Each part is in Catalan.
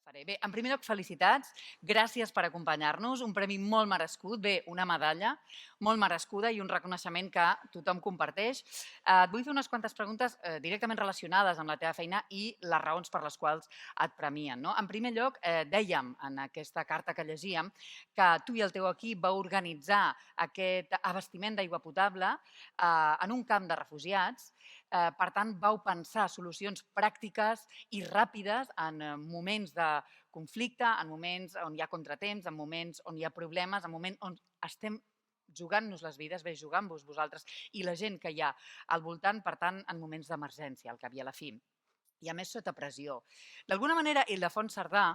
faré. Bé, en primer lloc, felicitats. Gràcies per acompanyar-nos. Un premi molt merescut. Bé, una medalla molt merescuda i un reconeixement que tothom comparteix. Et vull fer unes quantes preguntes directament relacionades amb la teva feina i les raons per les quals et premien. No? En primer lloc, dèiem en aquesta carta que llegíem que tu i el teu equip vau organitzar aquest abastiment d'aigua potable en un camp de refugiats. Per tant, vau pensar solucions pràctiques i ràpides en moments de conflicte, en moments on hi ha contratemps, en moments on hi ha problemes, en moments on estem jugant-nos les vides, bé, jugant-vos vosaltres i la gent que hi ha al voltant, per tant, en moments d'emergència, al cap i a la fi. I a més sota pressió. D'alguna manera, Ildefons Cerdà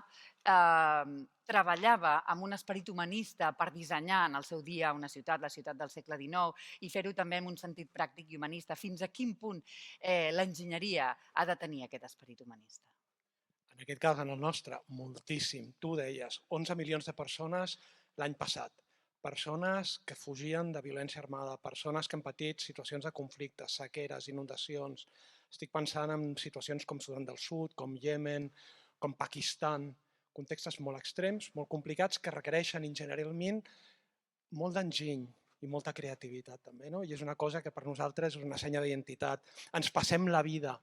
treballava amb un esperit humanista per dissenyar en el seu dia una ciutat, la ciutat del segle XIX, i fer-ho també amb un sentit pràctic i humanista. Fins a quin punt l'enginyeria ha de tenir aquest esperit humanista? En aquest cas, en el nostre, moltíssim. Tu deies, 11 milions de persones l'any passat. Persones que fugien de violència armada, persones que han patit situacions de conflicte, sequeres, inundacions. Estic pensant en situacions com Sudan del Sud, com Iemen, com Pakistan, contextes molt extrems, molt complicats, que requereixen enginyeralment molt d'enginy i molta creativitat també, no? I és una cosa que per nosaltres és una senya d'identitat. Ens passem la vida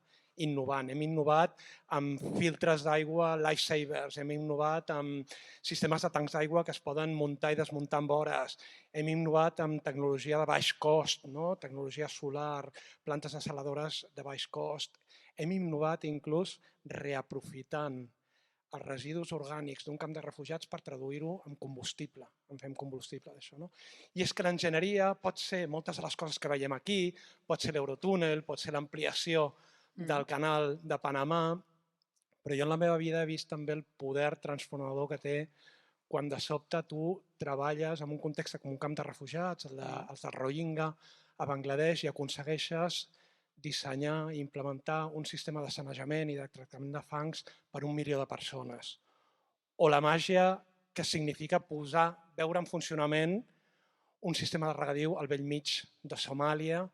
innovant. Hem innovat amb filtres d'aigua lifesavers, hem innovat amb sistemes de tancs d'aigua que es poden muntar i desmuntar en hores, hem innovat amb tecnologia de baix cost, no? Tecnologia solar, plantes desaladores de baix cost. Hem innovat inclús reaprofitant els residus orgànics d'un camp de refugiats per traduir-ho en combustible, en fem combustible d'això. No? I és que l'enginyeria pot ser moltes de les coses que veiem aquí, pot ser l'Eurotúnel, pot ser l'ampliació del canal de Panamà, però jo en la meva vida he vist també el poder transformador que té quan de sobte tu treballes en un context com un camp de refugiats, els de Rohingya, a Bangladesh, i aconsegueixes dissenyar i implementar un sistema de sanejament i de tractament de fangs per 1 milió de persones. O la màgia que significa veure en funcionament un sistema de regadiu al bell mig de Somàlia,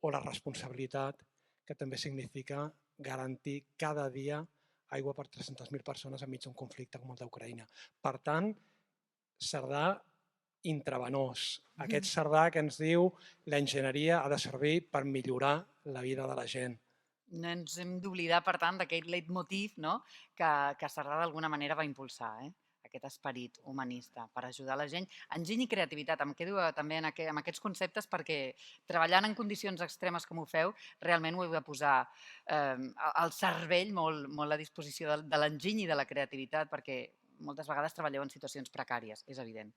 o la responsabilitat que també significa garantir cada dia aigua per 300.000 persones enmig d'un conflicte com el d'Ucraïna. Per tant, Cerdà intravenós. Aquest Cerdà que ens diu l'enginyeria ha de servir per millorar la vida de la gent. No ens hem d'oblidar, per tant, d'aquest leitmotiv, no? que Cerdà d'alguna manera va impulsar, aquest esperit humanista per ajudar la gent. Enginy i creativitat, em quedo també amb aquests conceptes perquè treballant en condicions extremes com ho feu, realment ho heu de posar al cervell molt a disposició de l'enginy i de la creativitat, perquè moltes vegades treballeu en situacions precàries, és evident.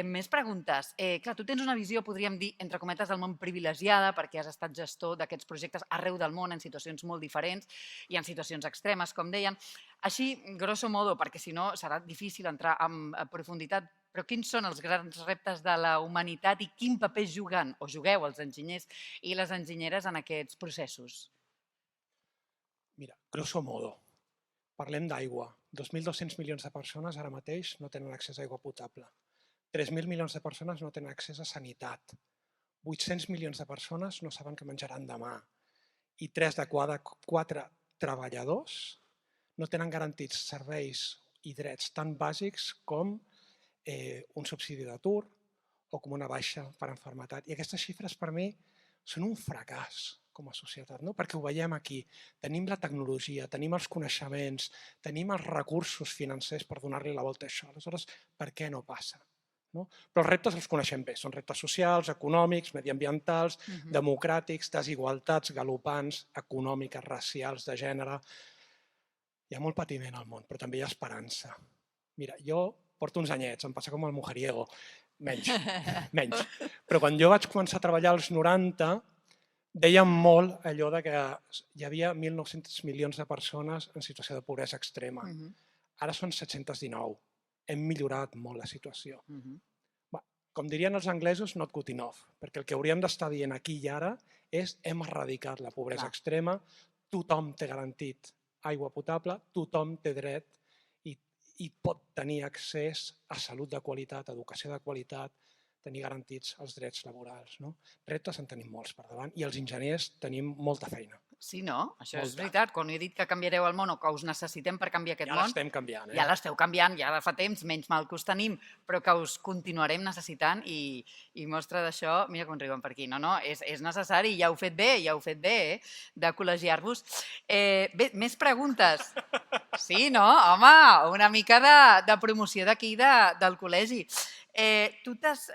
Més preguntes. Clar, tu tens una visió, podríem dir, entre cometes, del món privilegiada, perquè has estat gestor d'aquests projectes arreu del món en situacions molt diferents i en situacions extremes, com deien. Així, grosso modo, perquè si no serà difícil entrar en profunditat, però quins són els grans reptes de la humanitat i quin paper juguen o jugueu els enginyers i les enginyeres en aquests processos? Mira, grosso modo, parlem d'aigua. 2.200 milions de persones ara mateix no tenen accés a aigua potable. 3.000 milions de persones no tenen accés a sanitat. 800 milions de persones no saben què menjaran demà. I 3 de 4 treballadors no tenen garantits serveis i drets tan bàsics com un subsidi d'atur o com una baixa per malaltia. I aquestes xifres per mi són un fracàs com a societat, no? Perquè ho veiem aquí. Tenim la tecnologia, tenim els coneixements, tenim els recursos financers per donar-li la volta a això. Aleshores, per què no passa? No? Però els reptes els coneixem bé. Són reptes socials, econòmics, mediambientals, democràtics, desigualtats galopants, econòmiques, racials, de gènere. Hi ha molt patiment al món, però també hi ha esperança. Mira, jo porto uns anyets, em passa com el mujeriego, menys. Però quan jo vaig començar a treballar als 90, dèiem molt allò de que hi havia 1.900 milions de persones en situació de pobresa extrema. Ara són 719. Hem millorat molt la situació. Com dirien els anglesos, not good enough, perquè el que hauríem d'estar dient aquí i ara és hem erradicat la pobresa extrema, tothom té garantit aigua potable, tothom té dret i pot tenir accés a salut de qualitat, a educació de qualitat, tenir garantits els drets laborals. Reptes en tenim molts per davant i els enginyers tenim molta feina. Sí, no? Això és Molta. veritat. Quan he dit que canviareu el món o que us necessitem per canviar aquest Ja món, l'estem canviant, ja l'esteu canviant, ja de fa temps, menys mal que us tenim, però que us continuarem necessitant i mostra d'això, mira com riuen per aquí, no, és necessari, ja heu fet bé, de col·legiar-vos. Bé, més preguntes. Sí, no? Home, una mica de promoció d'aquí, del col·legi. Tu t'has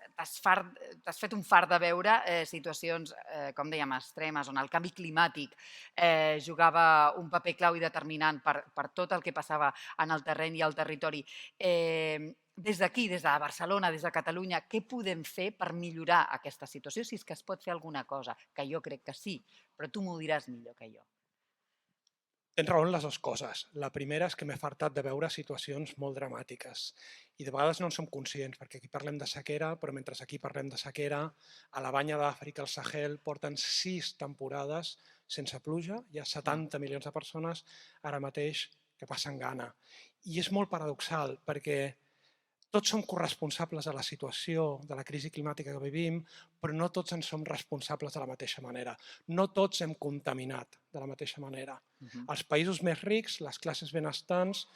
fet un fart de veure situacions, com dèiem, extremes, on el canvi climàtic jugava un paper clau i determinant per tot el que passava en el terreny i al territori. Des d'aquí, des de Barcelona, des de Catalunya, què podem fer per millorar aquesta situació, si és que es pot fer alguna cosa? Que jo crec que sí, però tu m'ho diràs millor que jo. Tens raó en les dues coses. La primera és que m'he fartat de veure situacions molt dramàtiques i de vegades no en som conscients, perquè aquí parlem de sequera, però mentre aquí parlem de sequera, a la banya d'Àfrica, al Sahel, porten 6 temporades sense pluja, hi ha 70 milions de persones ara mateix que passen gana. I és molt paradoxal, perquè tots som corresponsables de la situació, de la crisi climàtica que vivim, però no tots en som responsables de la mateixa manera. No tots hem contaminat de la mateixa manera. Als països més rics, les classes benestants,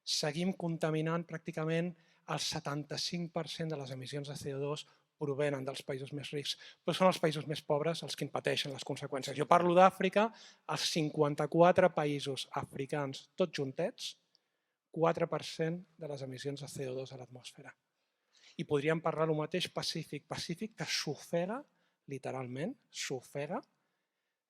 seguim contaminant pràcticament el 75% de les emissions de CO2 provenen dels països més rics, però són els països més pobres els que en pateixen les conseqüències. Jo parlo d'Àfrica, els 54 països africans, tots juntets, 4% de les emissions de CO2 a l'atmosfera. I podríem parlar el mateix Pacífic. Pacífic que s'ofega, literalment, s'ofega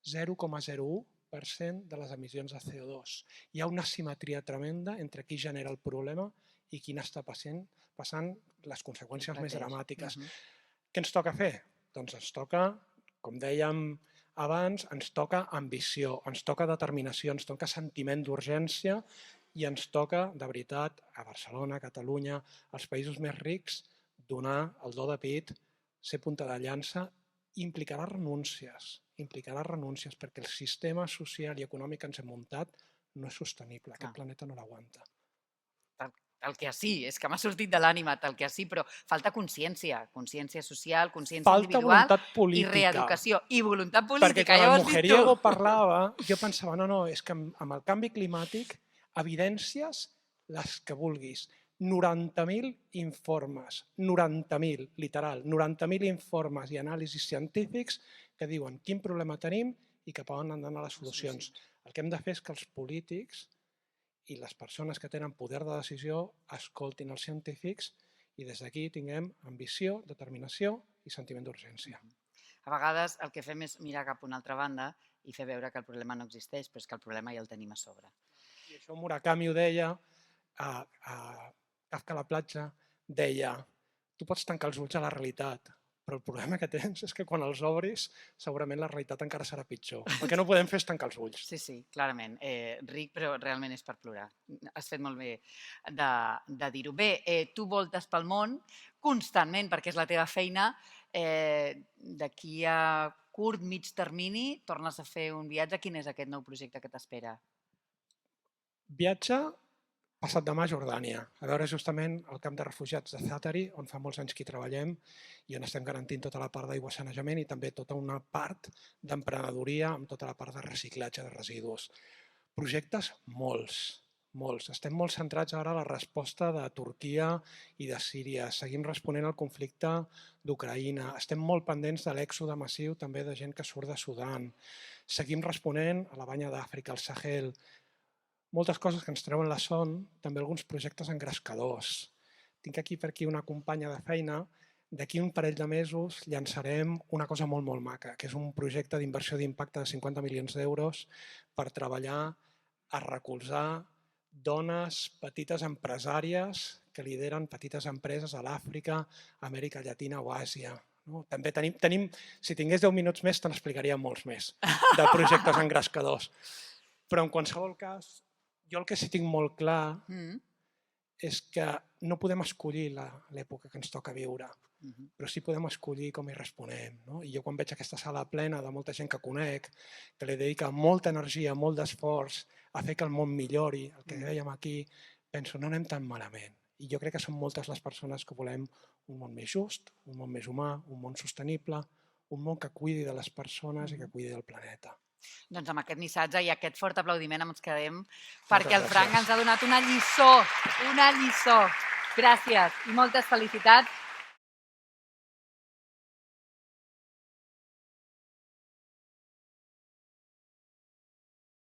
0,01% de les emissions de CO2. Hi ha una simetria tremenda entre qui genera el problema i qui n'està passant les conseqüències més dramàtiques. Què ens toca fer? Doncs ens toca, com dèiem abans, ens toca ambició, ens toca determinació, ens toca sentiment d'urgència i ens toca, de veritat, a Barcelona, a Catalunya, als països més rics, donar el do de pit, ser punta de llança, implicarà renúncies, perquè el sistema social i econòmic que ens hem muntat no és sostenible, aquest planeta no l'aguanta. El que sí, és que m'ha sortit de l'ànima, el que sí, però falta consciència social, consciència individual i reeducació. I voluntat política, perquè ja ho quan has el dit tu. mujeriego parlava, jo pensava, no, és que amb el canvi climàtic evidències les que vulguis. 90.000 informes, 90.000, literal, 90.000 informes i anàlisis científics que diuen quin problema tenim i cap a on han d'anar les solucions. El que hem de fer és que els polítics i les persones que tenen poder de decisió escoltin els científics i des d'aquí tinguem ambició, determinació i sentiment d'urgència. A vegades el que fem és mirar cap a una altra banda i fer veure que el problema no existeix, però és que el problema ja el tenim a sobre. I això Murakami ho deia, a Kafka a la platja, deia, tu pots tancar els ulls a la realitat, però el problema que tens és que quan els obris segurament la realitat encara serà pitjor. El que no podem fer és tancar els ulls. Sí, clarament. Ric, però realment és per plorar. Has fet molt bé de dir-ho. Bé, tu voltes pel món constantment, perquè és la teva feina. D'aquí a curt, mig termini, tornes a fer un viatge. Quin és aquest nou projecte que t'espera? Viatge passat demà a Jordània, a veure justament el camp de refugiats de Zaatari, on fa molts anys que hi treballem i on estem garantint tota la part d'aigua sanejament i també tota una part d'emprenedoria amb tota la part de reciclatge de residus. Projectes molts. Estem molt centrats ara a la resposta de Turquia i de Síria. Seguim responent al conflicte d'Ucraïna. Estem molt pendents de l'èxode massiu també de gent que surt de Sudan. Seguim responent a la banya d'Àfrica, al Sahel. Moltes coses que ens treuen la son, també alguns projectes engrescadors. Tinc aquí per aquí una companya de feina, d'aquí un parell de mesos llançarem una cosa molt maca, que és un projecte d'inversió d'impacte de 50 milions d'euros per treballar a recolzar dones petites empresàries que lideren petites empreses a l'Àfrica, Amèrica Llatina o Àsia. També tenim, si tingués 10 minuts més, te n'explicaria molts més de projectes engrescadors. Però en qualsevol cas, jo el que sí tinc molt clar és que no podem escollir l'època que ens toca viure, però sí podem escollir com hi responem. I jo quan veig aquesta sala plena de molta gent que conec, que li dedica molta energia, molt d'esforç a fer que el món millori, el que dèiem aquí, penso, no anem tan malament. I jo crec que són moltes les persones que volem un món més just, un món més humà, un món sostenible, un món que cuidi de les persones i que cuidi del planeta. Doncs amb aquest missatge i aquest fort aplaudiment ens quedem, perquè el gràcies. Frank ens ha donat una lliçó, una lliçó. Gràcies i moltes felicitats.